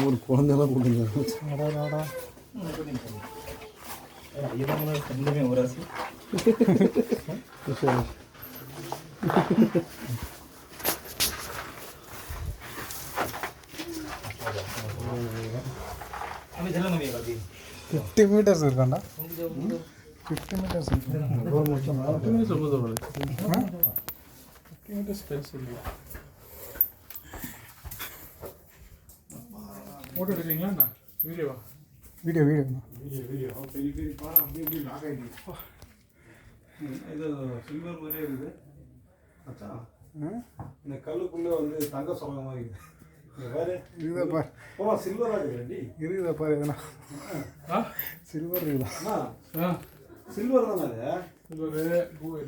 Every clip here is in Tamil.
ஒரு குழந்தைலாம் கொடுங்க. ஃபிஃப்டி மீட்டர்ஸ் இருக்காண்டா. 50 meters ஃபோட்டோ எடுக்கிறீங்களா? வீடியோவா? வீடியோ இது சில்வர் மாதிரியே இருக்குது. அச்சா இந்த கல்லுக்குள்ளே வந்து தங்க சொல்ல மாதிரி இருக்குது. இருக்குதா பாரு. சில்வராக இருக்குது. இருக்குதா பாரு. எதுனா சில்வர் இருக்குதா? சில்வர் தானே அது.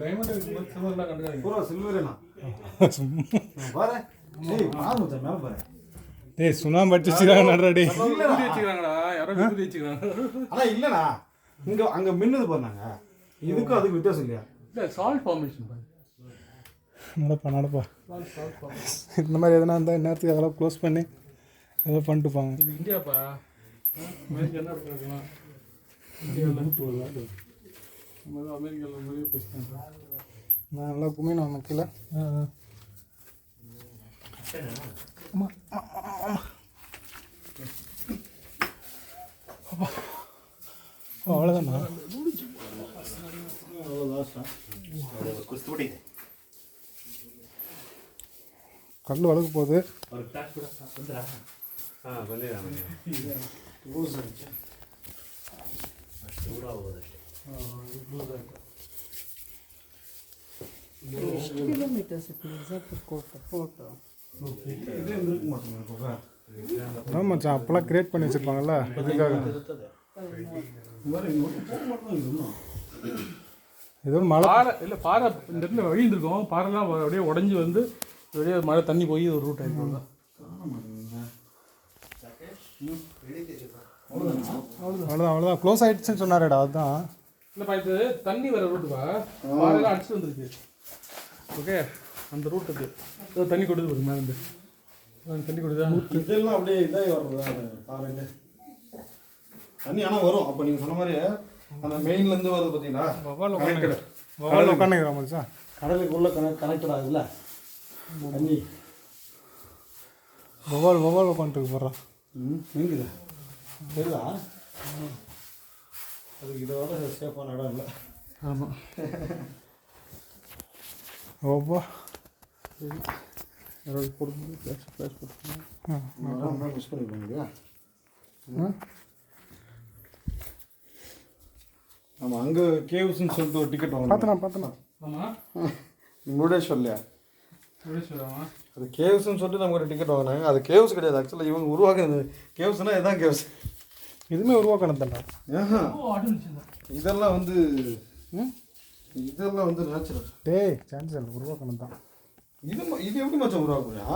டைமண்ட் சில்வர்லாம் கண்டுக்காதீங்க. பூரா சில்வரேண்ணா பாரு. மேலே பாரு. டேய் சுண்ணாம்பு அடிச்சு வச்சுக்கிறாங்கடா. டேய் வச்சுக்கிறாங்கடா, யாரோ விபூதி வச்சுக்கிறாங்க. ஆனால் இல்லைண்ணா, இங்கே அங்கே மின்னுது பாருங்க. இதுக்கும் அதுக்கு வித்தியாசம் இல்லையா? இல்லை, சால்ட் ஃபார்மேஷன் பாரு. நடப்பா. இந்த மாதிரி எதனா இருந்தால் நேரத்துக்கு அதெல்லாம் க்ளோஸ் பண்ணி ஏதோ பண்ணிட்டு போங்க. இது இந்தியாப்பா. அமெரிக்கா என்ன இருக்காங்களா? இந்தியாவில் அமெரிக்காவில் நிறைய பேசுகிறாங்க. நான் நல்லா குமின் ஒன்று கீழே. அவ்வளோதாண்ணா. கல் வளர்க்க போகுது. மச்சான் அப்பெல்லாம் கிரியேட் பண்ணி வச்சிருப்பாங்கல்ல, இதுக்காக. ஏதோ மழை பாறை இல்லை, பாறை இந்த இடத்துல வழி இருந்திருக்கும். பாறைலாம் அப்படியே உடஞ்சி வந்து அப்படியே மழை தண்ணி போய் ஒரு ரூட் ஆகிருக்கும். அவ்வளோதான் க்ளோஸ் ஆகிடுச்சுன்னு சொன்னாரடா. அதுதான் இல்லைப்பா, இது தண்ணி வர ரூட்டுப்பா. பாறைலாம் அடிச்சுட்டு வந்துருக்கு. ஓகே, அந்த ரூட் அது தண்ணி கொடுத்து போகுது மேலே இருந்து. தண்ணி கொடுத்தா இதெல்லாம் அப்படியே இதாகி வர்றதா பாருங்க. தண்ணி ஆனால் வரும். அப்போ நீங்கள் சொன்ன மாதிரி அந்த மெயின்லேருந்து வருது பார்த்தீங்களா? வவால் உட்காந்துக்கிறா மச்சான். கடலுக்குள்ளே கனெக்டட் ஆகுதுல்ல தண்ணி. வவால் உட்காந்துருக்கு போடுறான். எங்குது சரிதா? அதுக்கு இதோட சேஃபான இடம் இல்லை. ஆமாம். ஓப்பா யாராவது போட்டு ஃப்ளாஷ் போட்டு மிஸ் பண்ணிருக்கோங்க. ஆமாம், அங்கே கேவ்ஸ்ன்னு சொல்லிட்டு ஒரு டிக்கெட் வாங்க. பார்த்தனா. ஆமாம், முருடேஸ்வர்லையா? முருடேஸ்வரமா? அது கேவ்ஸ்ன்னு சொல்லிட்டு நமக்கு ஒரு டிக்கெட் வாங்கினாங்க. அது கேவ்ஸ் கிடையாது. ஆக்சுவலாக இவங்க உருவாக்குறது கேவ்ஸ்னால் எதான் கேவ்ஸ். இதுவுமே உருவாக்கணும் தானே. இதெல்லாம் வந்து நேச்சுரல். டேய் சான்ஸ் இல்லை, உருவாக்கணும் தான். இது எப்படி மச்சம் உருவாக்குறியா?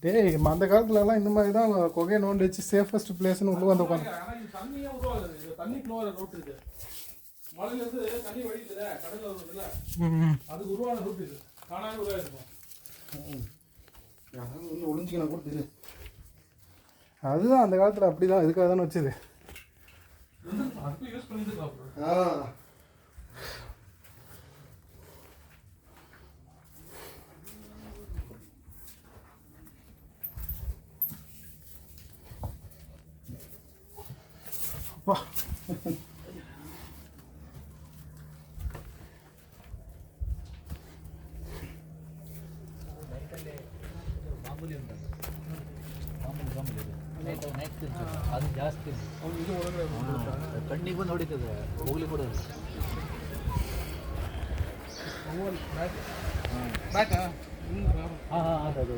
டேய் அந்த காலத்துலலாம் இந்த மாதிரி தான் கொகையை நோண்டி வச்சு சேஃபஸ்ட் பிளேஸ்னு உள்ள வந்து உட்காந்து. தண்ணியே உருவாகுது. தண்ணி ஃப்ளோ வர ரூட் இது. மலையிலேருந்து தண்ணி வடிக்குதுல, கடலில் வருதுல்ல, அதுக்கு உருவான ரூட் இது. காணாமல் உருவாயிருக்கும். வந்து ஒளிஞ்சிக்கணும் கூட தெரியும். அதுதான் அந்த காலத்தில் அப்படி தான், இதுக்காக தானே வச்சுது. அதுக்கு யூஸ் பண்ணிட்டு அப்பா ಅದು ಜಾಸ್ತಿ ಕಣ್ಣಿಗೆ ಬಂದು ಹೊಡಿತದೆ, ಹೋಗ್ಲಿಕ್ಕೆ ಕೂಡ. ಹಾಂ ಹಾಂ ಅದು